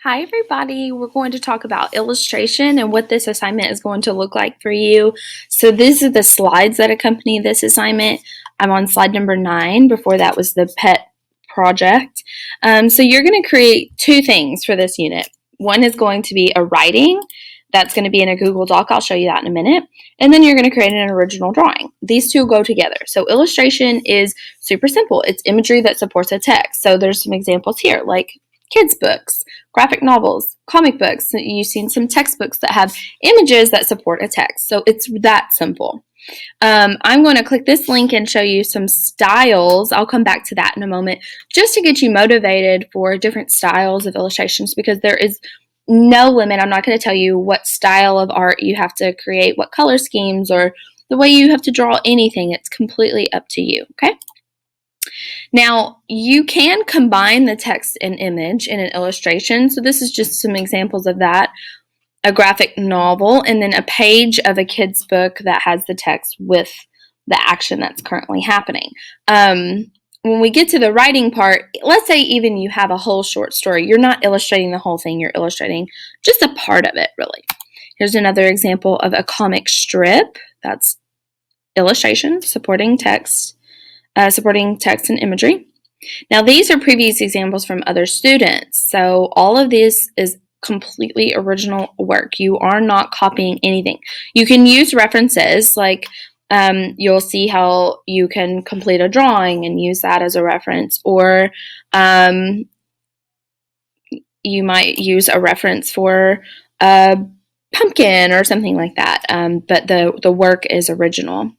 Hi everybody, we're going to talk about illustration and what this assignment is going to look like for you. So these are the slides that accompany this assignment. I'm on slide number 9, before that was the pet project. So you're going to create two things for this unit. One is going to be a writing, that's going to be in a Google Doc, I'll show you that in a minute. And then you're going to create an original drawing. These two go together. So illustration is super simple. It's imagery that supports a text. So there's some examples here, like kids books, graphic novels, comic books. You've seen some textbooks that have images that support a text. So it's that simple. I'm going to click this link and show you some styles. I'll come back to that in a moment, just to get you motivated for different styles of illustrations, because there is no limit. I'm not going to tell you what style of art you have to create, what color schemes, or the way you have to draw anything. It's completely up to you, okay? Now, you can combine the text and image in an illustration. So this is just some examples of that. A graphic novel, and then a page of a kid's book that has the text with the action that's currently happening. When we get to the writing part, let's say even you have a whole short story. You're not illustrating the whole thing. You're illustrating just a part of it, really. Here's another example of a comic strip. That's illustration, supporting text and imagery. Now, these are previous examples from other students. So all of this is completely original work. You are not copying anything. You can use references, like you'll see how you can complete a drawing and use that as a reference, or you might use a reference for a pumpkin or something like that, but the work is original.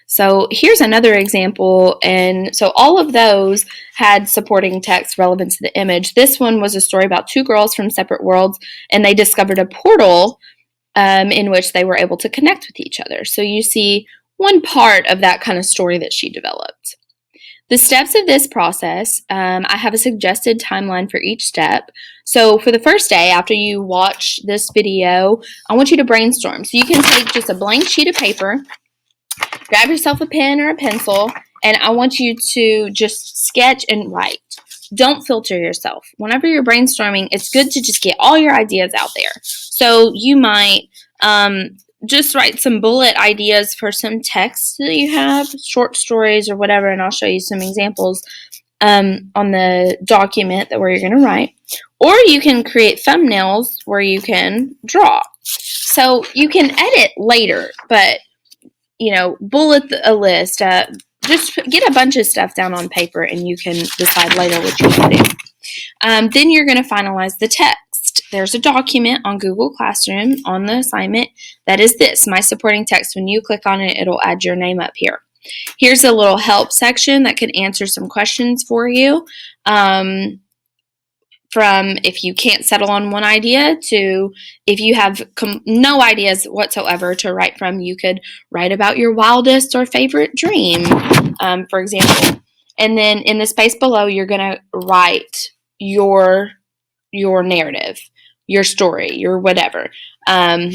So here's another example, and so all of those had supporting text relevant to the image. This one was a story about two girls from separate worlds, and they discovered a portal in which they were able to connect with each other. So you see one part of that kind of story that she developed. The steps of this process, I have a suggested timeline for each step. So for the first day, after you watch this video, I want you to brainstorm. So you can take just a blank sheet of paper, grab yourself a pen or a pencil, and I want you to just sketch and write. Don't filter yourself. Whenever you're brainstorming, it's good to just get all your ideas out there. So you might just write some bullet ideas for some text that you have, short stories or whatever, and I'll show you some examples on the document where you're going to write. Or you can create thumbnails where you can draw. So you can edit later, but bullet a list. Just get a bunch of stuff down on paper, and you can decide later what you want to do. Then you're going to finalize the text. There's a document on Google Classroom on the assignment that is this, my supporting text. When you click on it, it'll add your name up here. Here's a little help section that can answer some questions for you. From if you can't settle on one idea to if you have no ideas whatsoever to write from, you could write about your wildest or favorite dream, for example. And then in the space below, you're going to write your narrative, your story, your whatever. And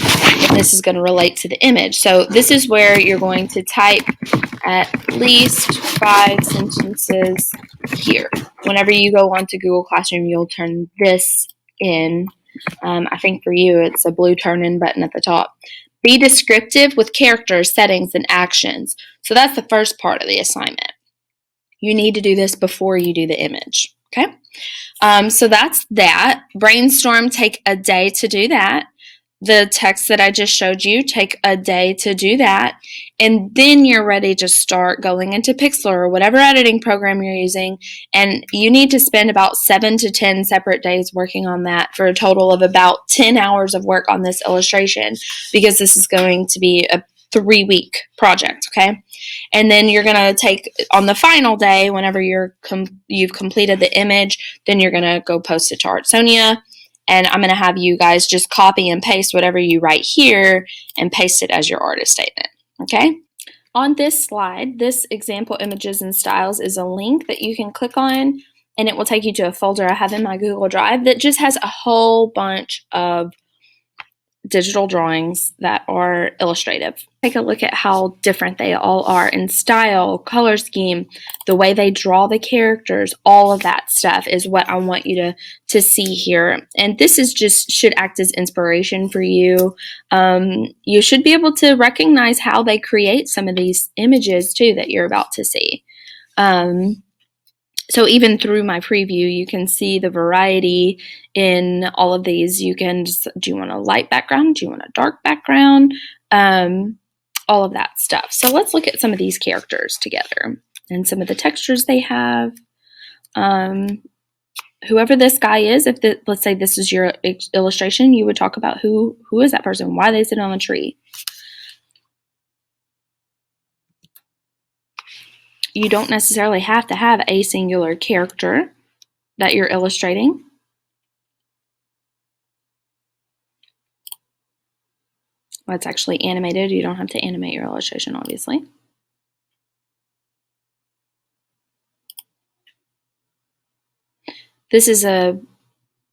this is going to relate to the image. So this is where you're going to type at least 5 sentences here. Whenever you go onto Google Classroom, you'll turn this in. I think for you, it's a blue turn-in button at the top. Be descriptive with characters, settings, and actions. So that's the first part of the assignment. You need to do this before you do the image, okay? So that's that. Brainstorm, take a day to do that. The text that I just showed you, take a day to do that. And then you're ready to start going into Pixlr or whatever editing program you're using. And you need to spend about 7 to 10 separate days working on that, for a total of about 10 hours of work on this illustration, because this is going to be a 3-week project, okay? And then you're going to take, on the final day, whenever you've completed the image, then you're going to go post it to Artsonia. And I'm going to have you guys just copy and paste whatever you write here and paste it as your artist statement, okay? On this slide, this example images and styles is a link that you can click on, and it will take you to a folder I have in my Google Drive that just has a whole bunch of digital drawings that are illustrative. Take a look at how different they all are in style, color scheme, the way they draw the characters, all of that stuff is what I want you to see here. And this is just should act as inspiration for you. You should be able to recognize how they create some of these images too that you're about to see. So even through my preview, you can see the variety in all of these. You can just, do you want a light background? Do you want a dark background? All of that stuff. So let's look at some of these characters together and some of the textures they have. Whoever this guy is, if let's say this is your illustration, you would talk about who is that person? Why they sit on the tree? You don't necessarily have to have a singular character that you're illustrating. Well, it's actually animated. You don't have to animate your illustration, obviously. This is a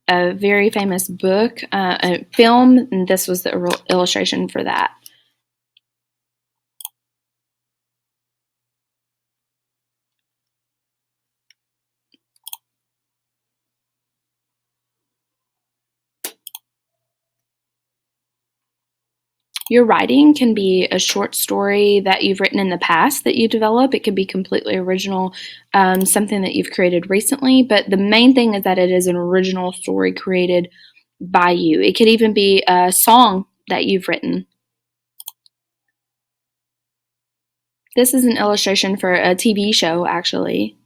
very famous book, a film, and this was the illustration for that. Your writing can be a short story that you've written in the past that you develop. It could be completely original, something that you've created recently, but the main thing is that it is an original story created by you. It could even be a song that you've written. This is an illustration for a TV show, actually.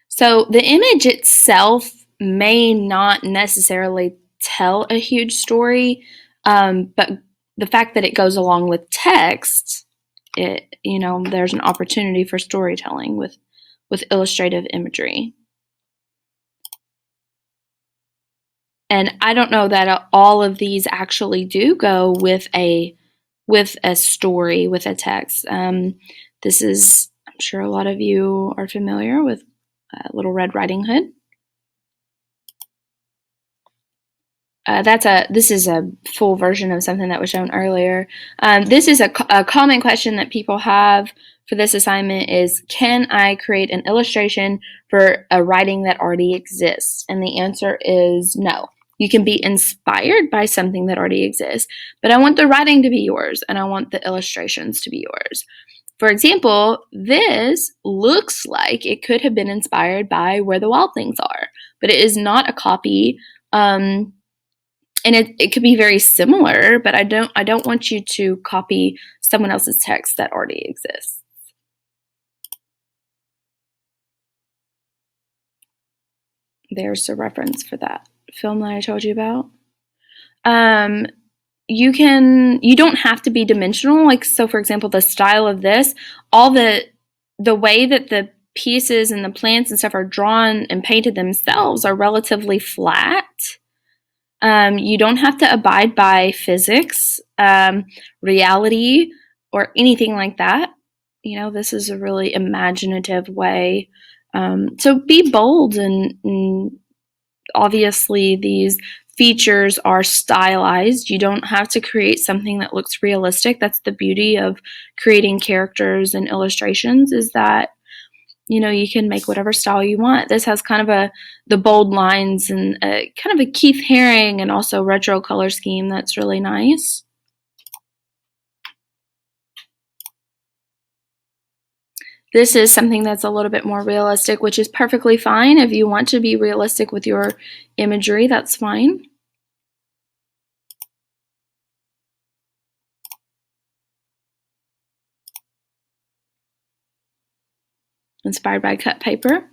So the image itself may not necessarily tell a huge story, but the fact that it goes along with text, there's an opportunity for storytelling with illustrative imagery. And I don't know that all of these actually do go with a story, with a text. This is, I'm sure a lot of you are familiar with Little Red Riding Hood. This is a full version of something that was shown earlier. This is a common question that people have for this assignment is, can I create an illustration for a writing that already exists? And the answer is no. You can be inspired by something that already exists, but I want the writing to be yours and I want the illustrations to be yours. For example, this looks like it could have been inspired by Where the Wild Things Are, but it is not a copy. And it could be very similar, but I don't want you to copy someone else's text that already exists. There's a reference for that film that I told you about. You don't have to be dimensional. Like, so for example, the style of this, all the way that the pieces and the plants and stuff are drawn and painted themselves are relatively flat. You don't have to abide by physics, reality, or anything like that. This is a really imaginative way. So be bold, and obviously these features are stylized. You don't have to create something that looks realistic. That's the beauty of creating characters and illustrations, is that you can make whatever style you want. This has kind of the bold lines and kind of a Keith Haring and also retro color scheme that's really nice. This is something that's a little bit more realistic, which is perfectly fine. If you want to be realistic with your imagery, that's fine. Inspired by cut paper.